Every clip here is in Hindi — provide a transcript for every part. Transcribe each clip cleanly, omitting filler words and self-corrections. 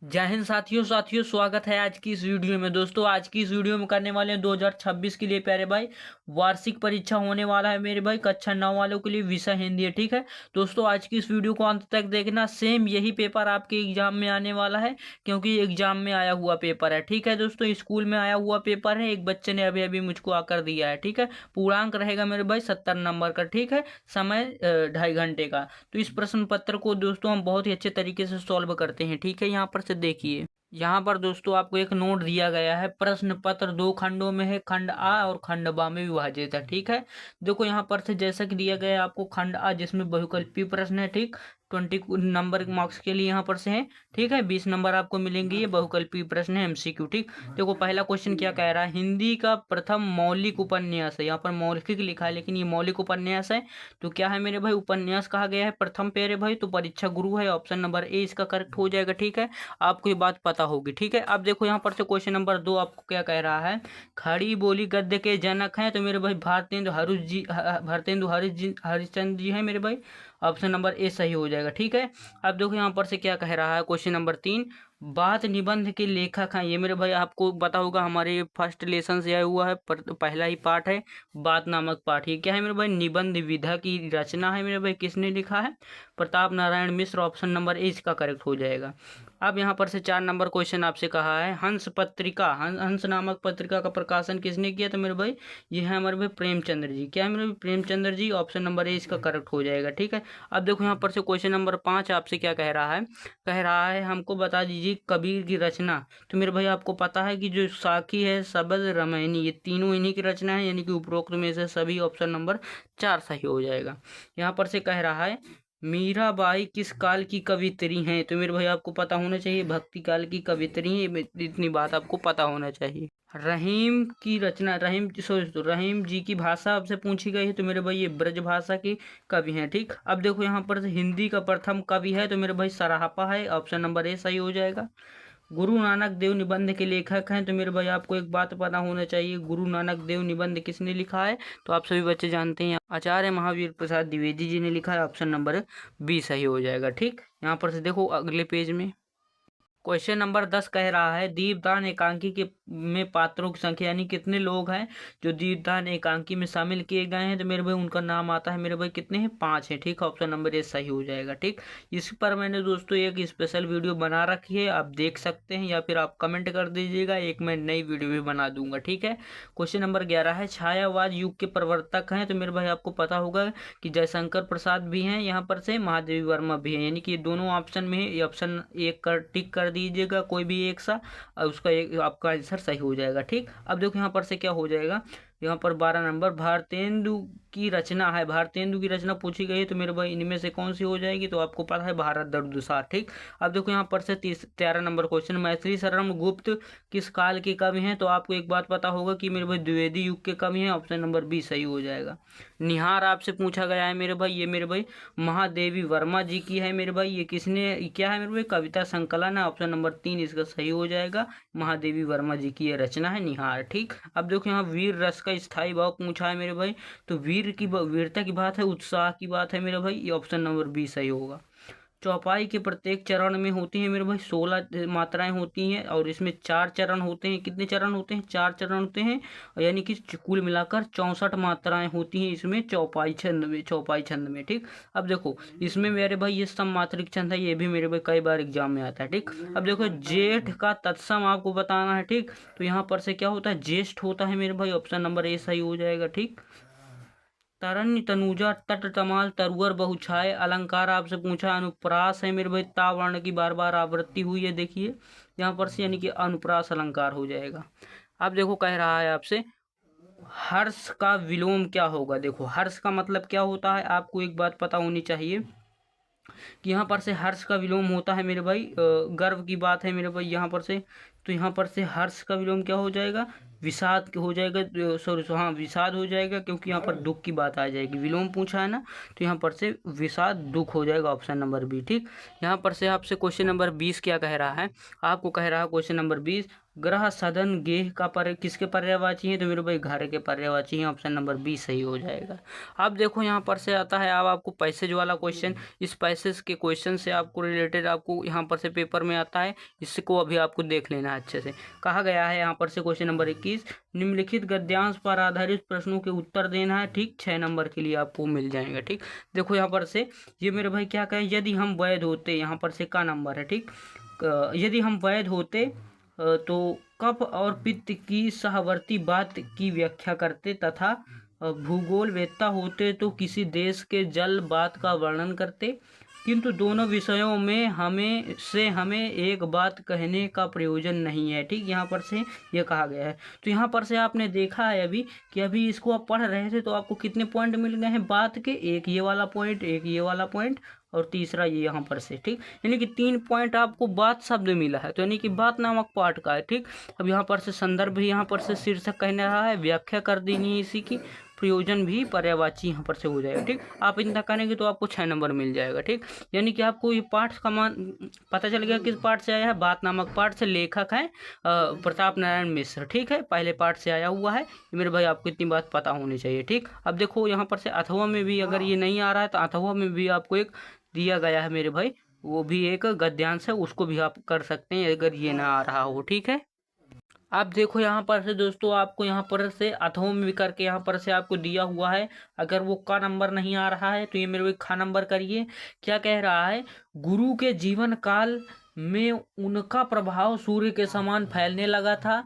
जय हिंद साथियों स्वागत है आज की इस वीडियो में। दोस्तों आज की इस वीडियो में करने वाले हैं 2026 के लिए प्यारे भाई वार्षिक परीक्षा होने वाला है मेरे भाई। कक्षा 9 वालों के लिए विषय हिंदी है, ठीक है। दोस्तों आज की इस वीडियो को अंत तक देखना। सेम यही पेपर आपके एग्जाम में आने वाला है, क्योंकि एग्जाम में आया हुआ पेपर है, ठीक है। दोस्तों स्कूल में आया हुआ पेपर है, एक बच्चे ने अभी अभी मुझको आकर दिया है, ठीक है। पूर्णांक रहेगा मेरे भाई 70 नंबर का, ठीक है। समय 2.5 घंटे का। तो इस प्रश्न पत्र को दोस्तों हम बहुत ही अच्छे तरीके से सॉल्व करते हैं, ठीक है। यहाँ पर से देखिए, यहाँ पर दोस्तों आपको एक नोट दिया गया है। प्रश्न पत्र 2 खंडों में है, खंड आ और खंड बा में विभाजित है, ठीक है। देखो यहाँ पर से जैसा कि दिया गया है आपको खंड आ, जिसमें बहुकल्पीय प्रश्न है, ठीक। 20 नंबर मार्क्स के लिए यहाँ पर से है, ठीक है। 20 नंबर आपको मिलेंगे। ये बहुकल्पीय प्रश्न है, एमसीक्यू, ठीक। देखो पहला क्वेश्चन क्या कह रहा है, हिंदी का प्रथम मौलिक उपन्यास है। यहाँ पर मौलिक लिखा है, लेकिन ये मौलिक उपन्यास है। तो क्या है मेरे भाई, उपन्यास कहा गया है प्रथम प्यारे भाई, तो परीक्षा गुरु है। ऑप्शन नंबर ए इसका करेक्ट हो जाएगा, ठीक है। आपको ये बात पता होगी, ठीक है। अब देखो यहाँ पर से क्वेश्चन नंबर 2 आपको क्या कह रहा है, खड़ी बोली गद्य के जनक हैं। तो मेरे भाई भारतेंदु हरिश्चंद्र जी हैं मेरे भाई। ऑप्शन नंबर ए सही हो जाएगा, ठीक है। अब देखो यहाँ पर से क्या कह रहा है, क्वेश्चन नंबर 3, बात निबंध के लेखक हैं। ये मेरे भाई आपको पता होगा, हमारे फर्स्ट लेसन से आया हुआ है, पहला ही पाठ है, बात नामक पाठ। ये क्या है मेरे भाई, निबंध विधा की रचना है मेरे भाई। किसने लिखा है, Pratap Narayan Mishra. Option number A इसका करेक्ट हो जाएगा। अब यहाँ पर से 4 नंबर क्वेश्चन आपसे कहा है, हंस पत्रिका, हंस नामक पत्रिका का प्रकाशन किसने किया। तो मेरे भाई ये है हमारे भाई प्रेमचंद्र जी। क्या है मेरे भाई, Premchandra ji. Option number A इसका करेक्ट हो जाएगा, ठीक है। अब देखो यहाँ पर से क्वेश्चन नंबर 5 आपसे क्या कह रहा है, कह रहा है हमको बता दीजिए कबीर की रचना। तो मेरे भाई आपको पता है कि जो साखी है, शबद, रामायणी, ये तीनों इन्हीं की रचना है, यानी कि उपरोक्त में से सभी। ऑप्शन नंबर 4 सही हो जाएगा। यहाँ पर से कह रहा है मीराबाई किस काल की कवियत्री हैं। तो मेरे भाई आपको पता होना चाहिए, भक्ति काल की कवियत्री हैं, इतनी बात आपको पता होना चाहिए। रहीम की रचना, रहीम जी की भाषा आपसे पूछी गई है। तो मेरे भाई ये ब्रज भाषा की कवि हैं, ठीक। अब देखो यहाँ पर हिंदी का प्रथम कवि है। तो मेरे भाई सराहपा है। ऑप्शन नंबर ए सही हो जाएगा। गुरु नानक देव निबंध के लेखक हैं। तो मेरे भाई आपको एक बात पता होना चाहिए, गुरु नानक देव निबंध किसने लिखा है। तो आप सभी बच्चे जानते हैं, आचार्य महावीर प्रसाद द्विवेदी जी ने लिखा है। ऑप्शन नंबर बी सही हो जाएगा, ठीक। यहाँ पर से देखो अगले पेज में क्वेश्चन नंबर 10 कह रहा है, दीपदान एकांकी के में पात्रों की संख्या, यानी कितने लोग हैं जो दीपदान एकांकी में शामिल किए गए हैं। तो मेरे भाई उनका नाम आता है मेरे भाई, कितने हैं, 5 हैं, ठीक। ऑप्शन नंबर ए सही हो जाएगा, ठीक। इस पर मैंने दोस्तों एक स्पेशल वीडियो बना रखी है, आप देख सकते हैं, या फिर आप कमेंट कर दीजिएगा, एक मैं नई वीडियो भी बना दूंगा, ठीक है। क्वेश्चन नंबर 11 है, छायावाद युग के प्रवर्तक हैं। तो मेरे भाई आपको पता होगा कि जयशंकर प्रसाद भी हैं, यहाँ पर से महादेवी वर्मा भी हैं, यानी कि दोनों ऑप्शन में है। ये ऑप्शन एक कर टिक कर दीजिएगा, कोई भी एक सा, और उसका एक आपका आंसर सही हो जाएगा, ठीक। अब देखो यहाँ पर से क्या हो जाएगा, यहाँ पर 12 नंबर भारतेंदु की रचना है, भारतेंदु की रचना पूछी गई है। तो मेरे भाई इनमें से कौन सी हो जाएगी, तो आपको पता है भारत दर्दुसार, ठीक। अब देखो यहाँ पर से 13 नंबर क्वेश्चन, मैथिली शरण गुप्त किस काल के कवि हैं। तो आपको एक बात पता होगा कि मेरे भाई द्विवेदी युग के कवि हैं। ऑप्शन नंबर बी सही हो जाएगा। निहार आपसे पूछा गया है मेरे भाई, ये मेरे भाई महादेवी वर्मा जी की है मेरे भाई। ये किसने, क्या है मेरे भाई, कविता संकलन है। ऑप्शन नंबर 3 इसका सही हो जाएगा। महादेवी वर्मा जी की ये रचना है निहार, ठीक। अब देखो यहाँ वीर रस का स्थायी भाव पूछा है मेरे भाई। तो वीरता की बात है, उत्साह की बात है मेरे भाई। ये ऑप्शन नंबर बी सही होगा। चौपाई के प्रत्येक चरण में होती है मेरे भाई 16 मात्राएं होती हैं, और इसमें 4 चरण होते हैं। कितने चरण होते हैं, 4 चरण होते हैं, यानी कि कुल मिलाकर 64 मात्राएं होती हैं इसमें चौपाई छंद में, ठीक। अब देखो इसमें मेरे भाई ये सममात्रिक छंद है, ये भी मेरे भाई कई बार एग्जाम में आता है, ठीक। अब देखो जेठ का तत्सम आपको बताना है, ठीक। तो यहाँ पर से क्या होता है, ज्येष्ठ होता है मेरे भाई। ऑप्शन नंबर ए सही हो जाएगा, ठीक। तरन्य तनुजा तट तमाल तरुअर बहुछाय अलंकार आपसे पूछा, अनुप्रास है मेरे भाई, ता वर्ण की बार बार आवृत्ति हुई है, देखिए यहाँ पर से, यानी कि अनुप्रास अलंकार हो जाएगा। अब देखो कह रहा है आपसे, हर्ष का विलोम क्या होगा। देखो हर्ष का मतलब क्या होता है, आपको एक बात पता होनी चाहिए कि यहाँ पर से हर्ष का विलोम होता है मेरे भाई, गर्व की बात है मेरे भाई यहाँ पर से। तो यहाँ पर से हर्ष का विलोम क्या हो जाएगा, विषाद हो जाएगा, सॉरी हाँ विषाद हो जाएगा, क्योंकि यहाँ पर दुख की बात आ जाएगी। विलोम पूछा है ना, तो यहाँ पर से विषाद दुख हो जाएगा, ऑप्शन नंबर बी। ठीक, यहाँ पर से आपसे क्वेश्चन नंबर 20 क्या कह रहा है, आपको कह रहा है क्वेश्चन नंबर 20, ग्रह सदन गेह का किसके पर्यायवाची है, तो मेरे भाई घर के पर्यायवाची हैं, ऑप्शन नंबर बी सही हो जाएगा। अब देखो यहाँ पर से आता है अब आपको पैसेज वाला क्वेश्चन। इस पैसेज के क्वेश्चन से आपको रिलेटेड आपको यहाँ पर से पेपर में आता है, इसको अभी आपको देख लेना है अच्छे से। कहा गया है यहाँ पर से क्वेश्चन नंबर 21, निम्नलिखित गद्यांश पर आधारित प्रश्नों के उत्तर देना है। ठीक, 6 नंबर के लिए आपको मिल जाएगा। ठीक, देखो यहाँ पर से ये मेरे भाई क्या कहे, यदि हम वैध होते, यहाँ पर से का नंबर है। ठीक, यदि हम वैध होते तो कफ और पित्त की सहवर्ती बात की व्याख्या करते, तथा भूगोल वेत्ता होते तो किसी देश के जल बात का वर्णन करते, किंतु दोनों विषयों में हमें एक बात कहने का प्रयोजन नहीं है। ठीक, यहाँ पर से ये कहा गया है। तो यहाँ पर से आपने देखा है अभी कि अभी इसको आप पढ़ रहे थे तो आपको कितने पॉइंट मिल गए हैं बात के, एक ये वाला पॉइंट, एक ये वाला पॉइंट और तीसरा ये यहाँ पर से। ठीक, यानी कि 3 पॉइंट आपको बात शब्द मिला है, तो यानी कि बात नामक पाठ का है। ठीक, अब यहाँ पर से संदर्भ भी यहाँ पर से शीर्षक कहने रहा है, व्याख्या कर देनी है इसी की, प्रयोजन भी पर्यायवाची यहाँ पर से हो जाएगा। ठीक, आप इतना करेंगे तो आपको 6 नंबर मिल जाएगा। ठीक, यानी कि आपको ये पाठ का मान पता चल गया किस पाठ से आया है, बात नामक पाठ से। लेखक है प्रताप नारायण मिश्र। ठीक है, पहले पाठ से आया हुआ है। मेरे भाई आपको इतनी बात पता होनी चाहिए। ठीक, अब देखो यहाँ पर से अथवा में भी अगर ये नहीं आ रहा है तो अथवा में भी आपको एक दिया गया है मेरे भाई, वो भी एक गद्यांश है, उसको भी आप कर सकते हैं अगर ये ना आ रहा हो। ठीक है, आप देखो यहाँ पर से दोस्तों, आपको यहाँ पर से अथवा में भी करके यहाँ पर से आपको दिया हुआ है। अगर वो का नंबर नहीं आ रहा है तो ये मेरे को खा नंबर करिए। क्या कह रहा है, गुरु के जीवन काल में उनका प्रभाव सूर्य के समान फैलने लगा था।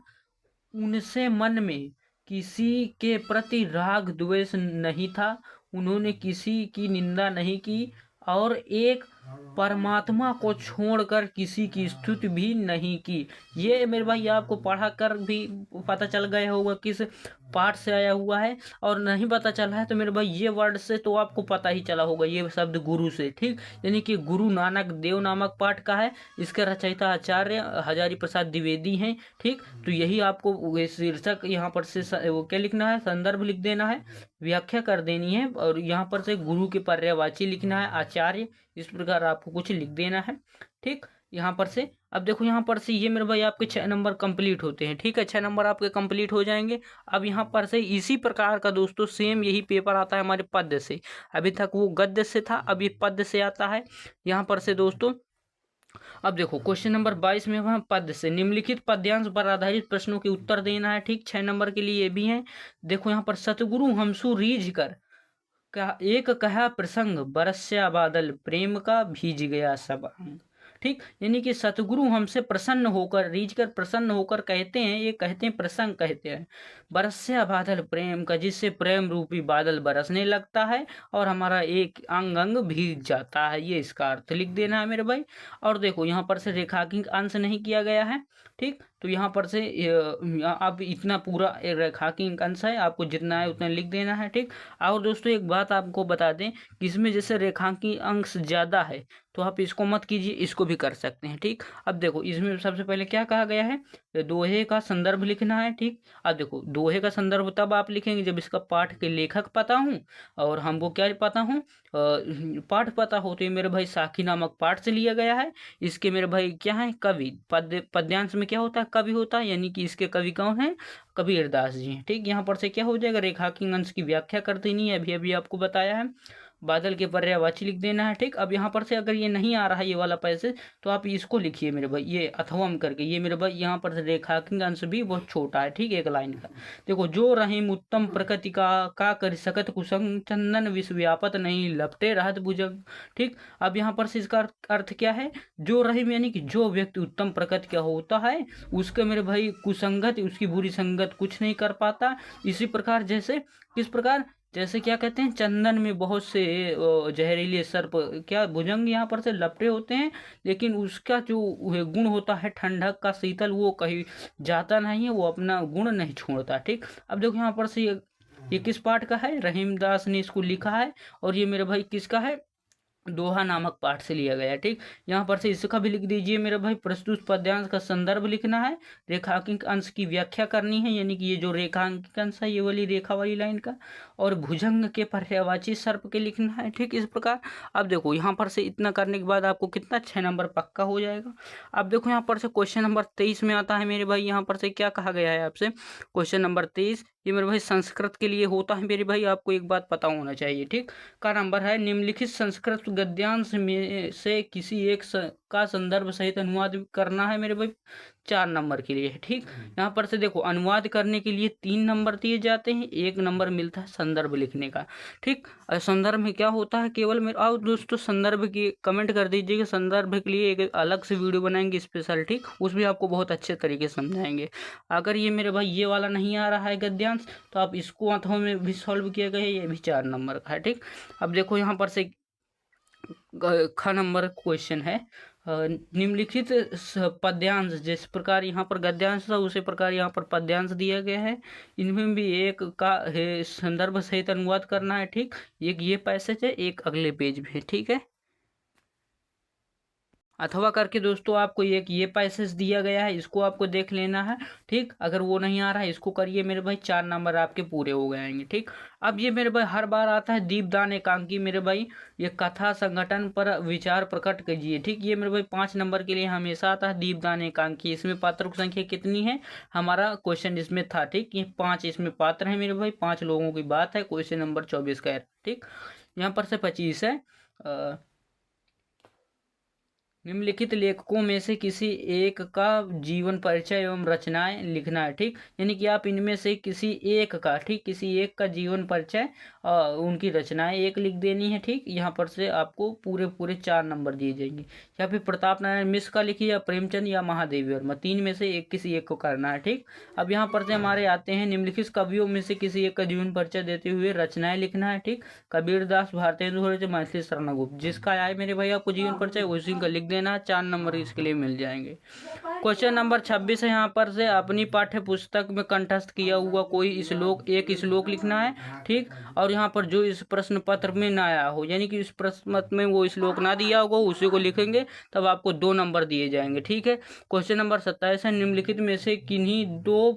उनसे मन में किसी के प्रति राग द्वेष नहीं था, उन्होंने किसी की निंदा नहीं की और एक परमात्मा को छोड़कर किसी की स्तुति भी नहीं की। ये मेरे भाई आपको पढ़ा कर भी पता चल गया होगा किस पाठ से आया हुआ है, और नहीं पता चला है तो मेरे भाई ये वर्ड से तो आपको पता ही चला होगा, ये शब्द गुरु से। ठीक, यानी कि गुरु नानक देव नामक पाठ का है, इसके रचयिता आचार्य हजारी प्रसाद द्विवेदी हैं। ठीक, तो यही आपको शीर्षक यहाँ पर से वो क्या लिखना है, संदर्भ लिख देना है, व्याख्या कर देनी है, और यहाँ पर से गुरु के पर्यायवाची लिखना है, आचार्य, इस प्रकार आपको कुछ लिख देना है। ठीक, यहाँ पर से अब देखो यहाँ पर से ये मेरे भाई आपके 6 नंबर कंप्लीट होते हैं। ठीक है, 6 नंबर आपके कंप्लीट हो जाएंगे। अब यहाँ पर से इसी प्रकार का दोस्तों सेम यही पेपर आता है हमारे पद्य से। अभी तक वो गद्य से था, अब ये पद्य से आता है यहाँ पर से दोस्तों। अब देखो क्वेश्चन नंबर 22 में वहाँ पद्य से निम्नलिखित पद्यांश पर आधारित प्रश्नों के उत्तर देना है। ठीक, 6 नंबर के लिए ये भी है। देखो यहाँ पर सतगुरु हमसु रीझ कर एक कहा प्रसंग, बरस्या बादल प्रेम का भीज गया सब अंग। ठीक, यानी कि सतगुरु हमसे प्रसन्न होकर, रीझ कर प्रसन्न होकर कहते हैं, ये कहते हैं प्रसंग कहते हैं, बरस्या बादल प्रेम का, जिससे प्रेम रूपी बादल बरसने लगता है और हमारा एक अंग अंग भीग जाता है। ये इसका अर्थ लिख देना है मेरे भाई। और देखो यहाँ पर से रेखांकित अंश नहीं किया गया है। ठीक, तो यहाँ पर से अब इतना पूरा रेखांकित अंश है, आपको जितना है उतना लिख देना है। ठीक, और दोस्तों एक बात आपको बता दें कि इसमें जैसे रेखांकित अंश ज़्यादा है तो आप इसको मत कीजिए, इसको भी कर सकते हैं। ठीक, अब देखो इसमें सबसे पहले क्या कहा गया है, दोहे का संदर्भ लिखना है। ठीक, अब देखो दोहे का संदर्भ तब आप लिखेंगे जब इसका पाठ के लेखक पता हूँ और हमको क्या पता हूँ, पाठ पता हो। तो ये मेरे भाई साखी नामक पाठ से लिया गया है। इसके मेरे भाई क्या है, कवि, पद्यांश में क्या होता है, कवि होता है, यानी कि इसके कवि कौन है, कबीरदास जी हैं। ठीक, यहाँ पर से क्या हो जाएगा, रेखांकित अंश की व्याख्या कर देनी है, अभी अभी आपको बताया है, बादल के पर्यायवाची लिख देना है। ठीक, अब यहाँ पर से अगर ये नहीं आ रहा है ये वाला पैसे, तो आप इसको लिखिए मेरे भाई, ये अथवम करके, ये मेरे भाई यहाँ पर से रेखांकित अंश भी बहुत छोटा है। ठीक, एक लाइन का। देखो, जो रहीम उत्तम प्रकृति का कर सकत कुसंग, चंदन विश्व व्यापत नहीं लपटे रहत भुजंग। ठीक, अब यहाँ पर से इसका अर्थ क्या है, जो रहीम यानी कि जो व्यक्ति उत्तम प्रकृति का होता है उसके मेरे भाई कुसंगत, उसकी बुरी संगत कुछ नहीं कर पाता। इसी प्रकार जैसे किस प्रकार, जैसे क्या कहते हैं, चंदन में बहुत से जहरीले सर्प क्या भुजंग यहाँ पर से लपटे होते हैं, लेकिन उसका जो गुण होता है ठंडक का, शीतल, वो कहीं जाता नहीं है, वो अपना गुण नहीं छोड़ता। ठीक, अब देखो यहाँ पर से ये किस पाठ का है, रहीमदास ने इसको लिखा है, और ये मेरे भाई किसका है, दोहा नामक पाठ से लिया गया है। ठीक, यहाँ पर से इसका भी लिख दीजिए मेरे भाई। प्रस्तुत पद्यांश का संदर्भ लिखना है, रेखांकित अंश की व्याख्या करनी है, यानी कि ये जो रेखांकित अंश है ये वाली रेखा वाली लाइन का, और भुजंग के पर्यायवाची सर्प के लिखना है। ठीक, इस प्रकार। अब देखो यहाँ पर से इतना करने के बाद आपको कितना 6 नंबर पक्का हो जाएगा। अब देखो यहाँ पर से क्वेश्चन नंबर 23 में आता है मेरे भाई। यहाँ पर से क्या कहा गया है आपसे, क्वेश्चन नंबर 23 ये मेरे भाई संस्कृत के लिए होता है मेरे भाई, आपको एक बात पता होना चाहिए। ठीक, का नंबर है, निम्नलिखित संस्कृत गद्यांश में से किसी एक का संदर्भ सहित अनुवाद करना है मेरे भाई, 4 नंबर के लिए। ठीक, यहाँ पर से देखो अनुवाद करने के लिए 3 नंबर दिए जाते हैं, 1 नंबर मिलता है संदर्भ लिखने का। ठीक, संदर्भ में क्या होता है केवल मेरे, आओ दोस्तों संदर्भ की कमेंट कर दीजिएगा, संदर्भ के लिए एक अलग से वीडियो बनाएंगे स्पेशल। ठीक, उसमें आपको बहुत अच्छे तरीके से समझाएंगे। अगर ये मेरे भाई ये वाला नहीं आ रहा है गद्यांश, तो आप इसको आंखों में भी सॉल्व किया गया, ये भी 4 नंबर का है। ठीक, अब देखो यहाँ पर से ख नंबर क्वेश्चन है, निम्नलिखित पद्यांश, जिस प्रकार यहाँ पर गद्यांश था उसी प्रकार यहाँ पर पद्यांश दिया गया है, इनमें भी एक का संदर्भ सहित अनुवाद करना है। ठीक, एक ये पैसेज है, एक अगले पेज में है। ठीक है, अथवा करके दोस्तों आपको एक ये पैसेज दिया गया है, इसको आपको देख लेना है। ठीक, अगर वो नहीं आ रहा है इसको करिए मेरे भाई, 4 नंबर आपके पूरे हो जाएंगे। ठीक, अब ये मेरे भाई हर बार आता है दीपदान एकांकी मेरे भाई, ये कथा संगठन पर विचार प्रकट कीजिए। ठीक, ये मेरे भाई 5 नंबर के लिए हमेशा आता है दीपदान एकांकी। इसमें पात्रों की संख्या कितनी है, हमारा क्वेश्चन इसमें था। ठीक, ये 5 इसमें पात्र हैं मेरे भाई, 5 लोगों की बात है, क्वेश्चन नंबर 24 का है। ठीक, यहाँ पर से 25 है, निम्नलिखित लेखकों में से किसी एक का जीवन परिचय एवं रचनाएं लिखना है। ठीक, यानी कि आप इनमें से किसी एक का, ठीक, किसी एक का जीवन परिचय उनकी रचनाएं एक लिख देनी है। ठीक, यहाँ पर से आपको पूरे पूरे 4 नंबर दिए जाएंगे। या फिर प्रताप नारायण मिश्र का लिखिए, या प्रेमचंद, या महादेवी वर्मा, 3 में से एक किसी एक को करना है। ठीक, अब यहाँ पर से हमारे आते हैं निम्नलिखित कवियों में से किसी एक का जीवन परिचय देते हुए रचनाएं लिखना है। ठीक, कबीरदास, भारतेंदु, मैथिली शरण गुप्त, जिसका आए मेरे भाई आपको जीवन परिचय उसी का लिख देना, 4 नंबर इसके लिए मिल जाएंगे। क्वेश्चन नंबर 26 है, यहाँ पर से अपनी पाठ्य पुस्तक में कंठस्थ किया हुआ कोई श्लोक, एक श्लोक लिखना है। ठीक, और यहाँ पर जो इस प्रश्न पत्र में ना आया हो, यानी कि इस प्रश्न पत्र में वो श्लोक ना दिया होगा उसी को लिखेंगे, तब आपको 2 नंबर दिए जाएंगे। ठीक है, क्वेश्चन नंबर 27 है, निम्नलिखित में से किन्हीं 2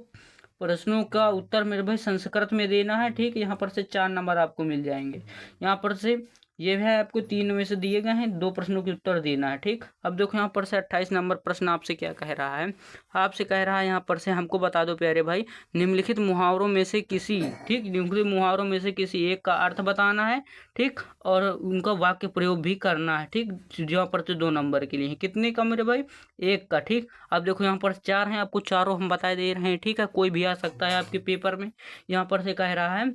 प्रश्नों का उत्तर मेरे भाई संस्कृत में देना है। ठीक, यहाँ पर से 4 नंबर आपको मिल जाएंगे। यहाँ पर से ये है आपको 3 में से दिए गए हैं, 2 प्रश्नों के उत्तर देना है। ठीक, अब देखो यहाँ पर से 28 नंबर प्रश्न आपसे क्या कह रहा है, आपसे कह रहा है यहाँ पर से हमको बता दो प्यारे भाई, निम्नलिखित मुहावरों में से किसी, ठीक, निम्नलिखित मुहावरों में से किसी एक का अर्थ बताना है। ठीक, और उनका वाक्य प्रयोग भी करना है। ठीक, यहाँ पर से 2 नंबर के लिए है, कितने का मेरे भाई, 1 का। ठीक, अब देखो यहाँ पर 4 हैं, आपको चारों हम बता दे रहे हैं। ठीक है, कोई भी आ सकता है आपके पेपर में। यहाँ पर से कह रहा है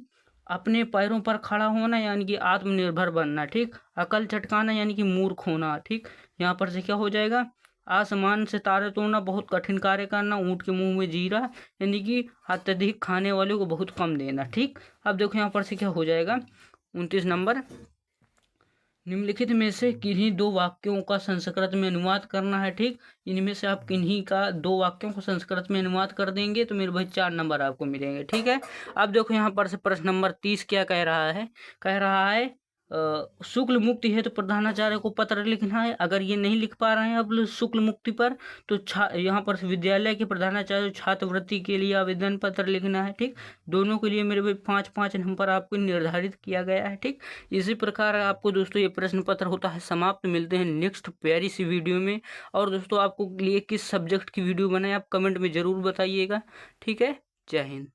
अपने पैरों पर खड़ा होना, यानी कि आत्मनिर्भर बनना। ठीक, अकल चटकाना यानी कि मूर्ख होना। ठीक, यहाँ पर से क्या हो जाएगा, आसमान से तारे तोड़ना, बहुत कठिन कार्य करना, ऊँट के मुंह में जीरा, यानी कि अत्यधिक खाने वाले को बहुत कम देना। ठीक, अब देखो यहाँ पर से क्या हो जाएगा, 29 नंबर, निम्नलिखित में से किन्हीं 2 वाक्यों का संस्कृत में अनुवाद करना है। ठीक, इनमें से आप किन्हीं का 2 वाक्यों को संस्कृत में अनुवाद कर देंगे तो मेरे भाई 4 नंबर आपको मिलेंगे। ठीक है, अब देखो यहाँ पर से प्रश्न नंबर 30 क्या कह रहा है, कह रहा है शुक्ल मुक्ति है तो प्रधानाचार्य को पत्र लिखना है। अगर ये नहीं लिख पा रहे हैं अब शुक्ल मुक्ति पर, तो यहाँ पर विद्यालय के प्रधानाचार्य छात्रवृत्ति के लिए आवेदन पत्र लिखना है। ठीक, दोनों के लिए मेरे भाई 5-5 नंबर आपको निर्धारित किया गया है। ठीक, इसी प्रकार आपको दोस्तों ये प्रश्न पत्र होता है समाप्त। मिलते हैं नेक्स्ट प्यारी सी वीडियो में। और दोस्तों आपको लिए किस सब्जेक्ट की वीडियो बनाए आप कमेंट में ज़रूर बताइएगा। ठीक है, जय हिंद।